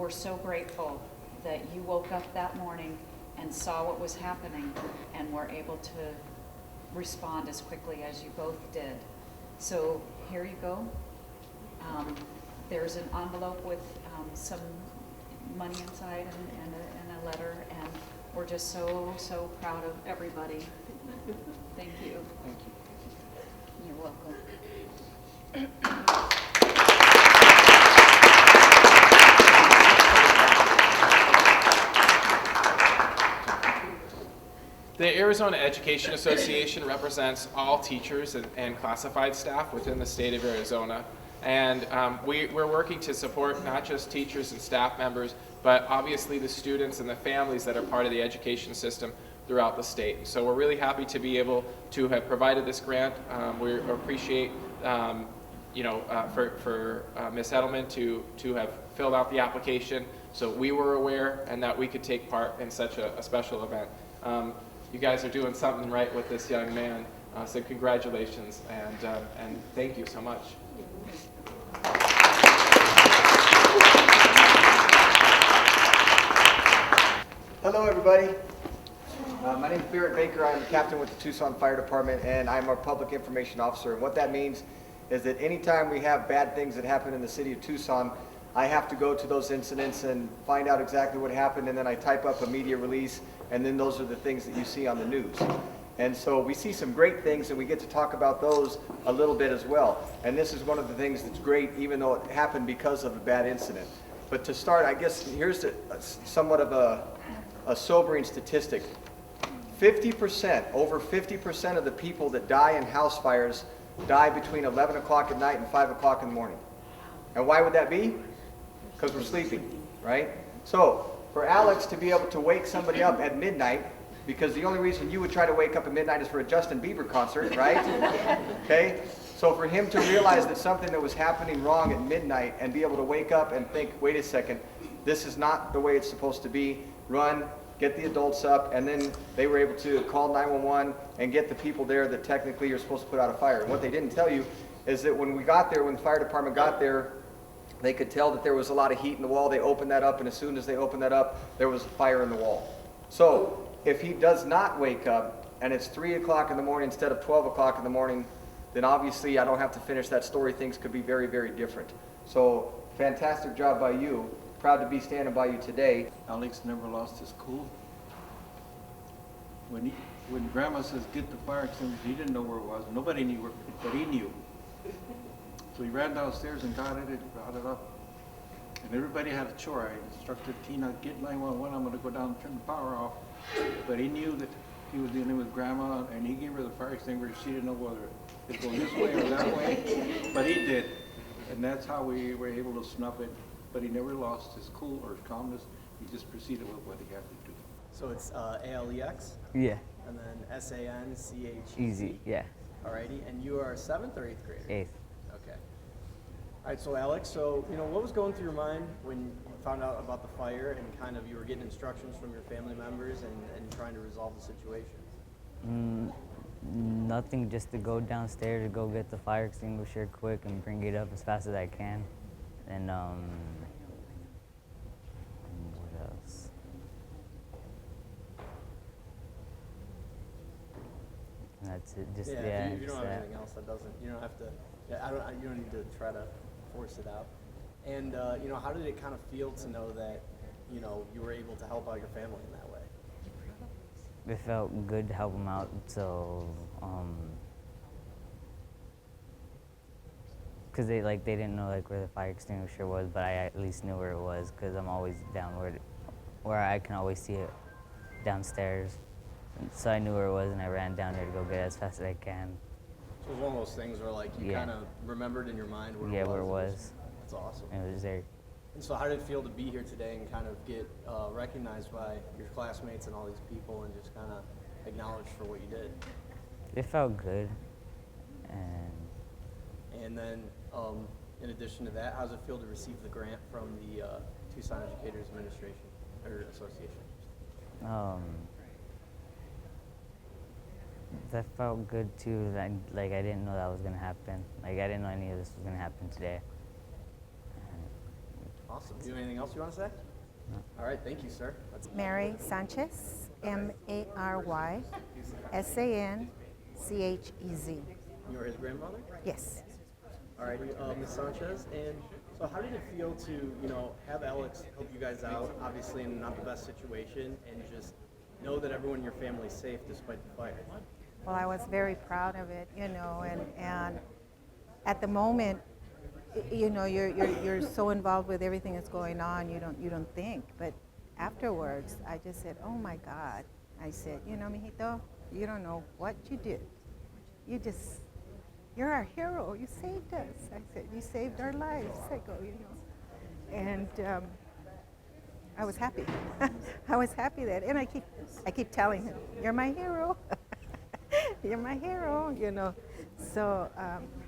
we're so grateful that you woke up that morning and saw what was happening and were able to respond as quickly as you both did. So here you go. There's an envelope with some money inside and a letter, and we're just so proud of everybody. Thank you. Thank you. You're welcome. The Arizona Education Association represents all teachers and classified staff within the state of Arizona. And we're working to support not just teachers and staff members, but obviously the students and the families that are part of the education system throughout the state. So we're really happy to be able to have provided this grant. We appreciate for Ms. Edelman to have filled out the application so we were aware and that we could take part in such a special event. You guys are doing something right with this young man, so congratulations and thank you so much. Hello everybody. My name is Barrett Baker. I'm a captain with the Tucson Fire Department, and I'm our public information officer. And what that means is that anytime we have bad things that happen in the city of Tucson, I have to go to those incidents and find out exactly what happened, and then I type up a media release, and then those are the things that you see on the news. And so we see some great things, and we get to talk about those a little bit as well. And this is one of the things that's great, even though it happened because of a bad incident. But to start, I guess here's somewhat of a sobering statistic. 50%, over 50% of the people that die in house fires die between 11 o'clock at night and 5 o'clock in the morning. And why would that be? Because we're sleeping, right? So for Alex to be able to wake somebody up at midnight, because the only reason you would try to wake up at midnight is for a Justin Bieber concert, right? Okay? So for him to realize that something that was happening wrong at midnight and be able to wake up and think, wait a second, this is not the way it's supposed to be, run, get the adults up, and then they were able to call 911 and get the people there that technically you're supposed to put out a fire. And what they didn't tell you is that when we got there, when the fire department got there, they could tell that there was a lot of heat in the wall. They opened that up, and as soon as they opened that up, there was a fire in the wall. So if he does not wake up, and it's 3 o'clock in the morning instead of 12 o'clock in the morning, then obviously I don't have to finish that story. Things could be very, very different. So fantastic job by you. Proud to be standing by you today. Alex never lost his cool. When Grandma says, get the fire extinguisher, he didn't know where it was. Nobody knew where, but he knew. So he ran downstairs and got it, brought it up. And everybody had a chore. I instructed Tina, get 911, I'm going to go down and turn the power off. But he knew that he was dealing with Grandma, and he gave her the fire extinguisher. She didn't know whether it was going this way or that way, but he did. And that's how we were able to snuff it. But he never lost his cool or his calmness. He just proceeded with what he had to do. So it's ALEX? Yeah. And then SANCHEZ? Easy, yeah. Alrighty, and you are 7th or 8th grader? 8th. Okay. Alright, so Alex, what was going through your mind when you found out about the fire and kind of you were getting instructions from your family members and trying to resolve the situation? Nothing, just to go downstairs, go get the fire extinguisher quick and bring it up as fast as I can. And what else? And that's it. Just if you don't have anything else, that doesn't. You don't have to. Yeah, you don't need to try to force it out. And how did it kind of feel to know that you were able to help out your family in that way? It felt good to help them out. So because they didn't know where the fire extinguisher was, but I at least knew where it was because I'm always down where I can always see it downstairs. And so I knew where it was, and I ran down there to go get it as fast as I can. So it was one of those things where you kind of remembered in your mind where it was. Yeah, where it was. That's awesome. It was there. And so how did it feel to be here today and kind of get recognized by your classmates and all these people and just kind of acknowledged for what you did? It felt good. And then, in addition to that, how does it feel to receive the grant from the Tucson Educators Administration or Association? That felt good too. I didn't know that was gonna happen. I didn't know any of this was gonna happen today. Awesome. Do you have anything else you want to say? All right, thank you, sir. Mary Sanchez, Marysanchez. You were his grandmother? Yes. All righty, Ms. Sanchez. And so how did it feel to, have Alex help you guys out, obviously in not the best situation, and just know that everyone in your family is safe despite the fire? Well, I was very proud of it, and at the moment, you're so involved with everything that's going on, you don't think. But afterwards, I just said, oh my God. I said, mijito, you don't know what you did. You're our hero. You saved us. I said, you saved our lives. I go, and I was happy. I was happy that, and I keep telling him, you're my hero. You're my hero. So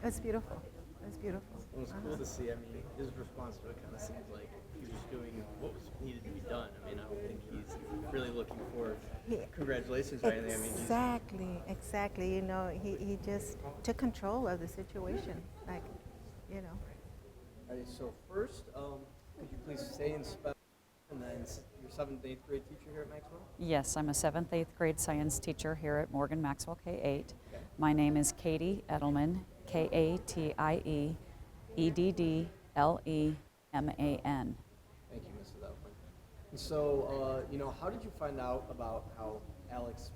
it was beautiful. It was beautiful. It was cool to see. I mean, his response to it kind of seems like he was just doing what was needed to be done. I mean, I don't think he's really looking for congratulations or anything. I mean, Exactly. He just took control of the situation. All right, so first, could you please stay and spell, and then your 7th and 8th grade teacher here at Maxwell? Yes, I'm a 7th, 8th grade science teacher here at Morgan Maxwell K-8. My name is Katie Edelman, Katie Eddleman. Thank you, Mrs. Edelman. And so, how did you find out about how Alex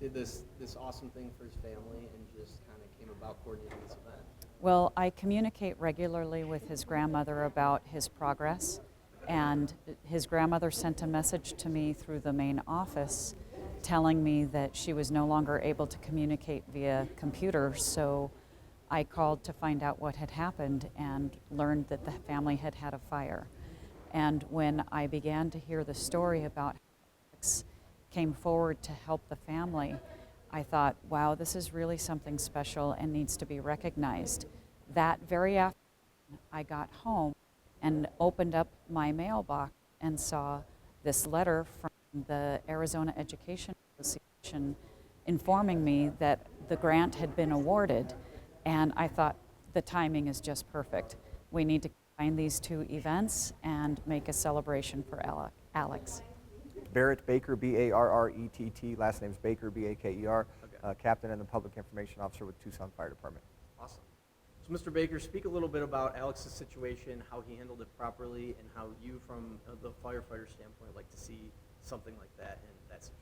did this awesome thing for his family and just kind of came about coordinating this event? Well, I communicate regularly with his grandmother about his progress, and his grandmother sent a message to me through the main office telling me that she was no longer able to communicate via computer, so I called to find out what had happened and learned that the family had had a fire. And when I began to hear the story about how Alex came forward to help the family, I thought, wow, this is really something special and needs to be recognized. That very afternoon, I got home and opened up my mailbox and saw this letter from the Arizona Education Association informing me that the grant had been awarded. And I thought, the timing is just perfect. We need to combine these two events and make a celebration for Alex. Barrett Baker, B-A-R-R-E-T-T, last name's Baker, B-A-K-E-R, captain and the public information officer with Tucson Fire Department. Awesome. So, Mr. Baker, speak a little bit about Alex's situation, how he handled it properly, and how you, from the firefighter standpoint, like to see something like that in that situation.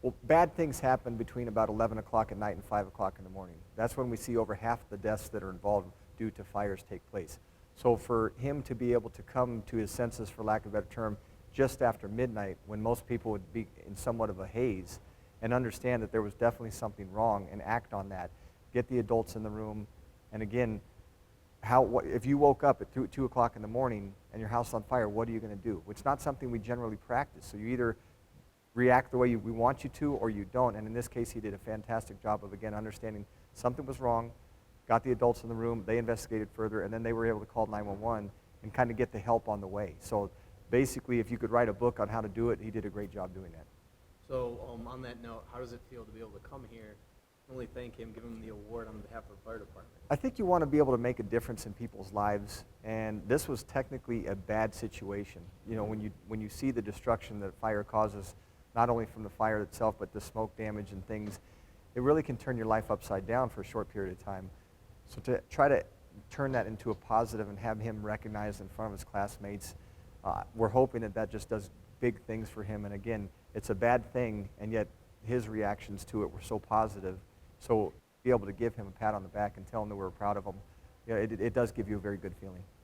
Well, bad things happen between about 11 o'clock at night and 5 o'clock in the morning. That's when we see over half the deaths that are involved due to fires take place. So for him to be able to come to his senses, for lack of a better term, just after midnight, when most people would be in somewhat of a haze, and understand that there was definitely something wrong and act on that, get the adults in the room, and again, if you woke up at 2 o'clock in the morning and your house is on fire, what are you going to do? It's not something we generally practice, so you either react the way we want you to or you don't, and in this case he did a fantastic job of, again, understanding something was wrong, got the adults in the room, they investigated further, and then they were able to call 911 and kind of get the help on the way. So basically, if you could write a book on how to do it, he did a great job doing that. So on that note, how does it feel to be able to come here, not only thank him, give him the award on behalf of the fire department? I think you want to be able to make a difference in people's lives, and this was technically a bad situation. When you see the destruction that fire causes, not only from the fire itself, but the smoke damage and things, it really can turn your life upside down for a short period of time. So to try to turn that into a positive and have him recognized in front of his classmates, we're hoping that just does big things for him. And again, it's a bad thing, and yet his reactions to it were so positive. So be able to give him a pat on the back and tell him that we're proud of him, it does give you a very good feeling.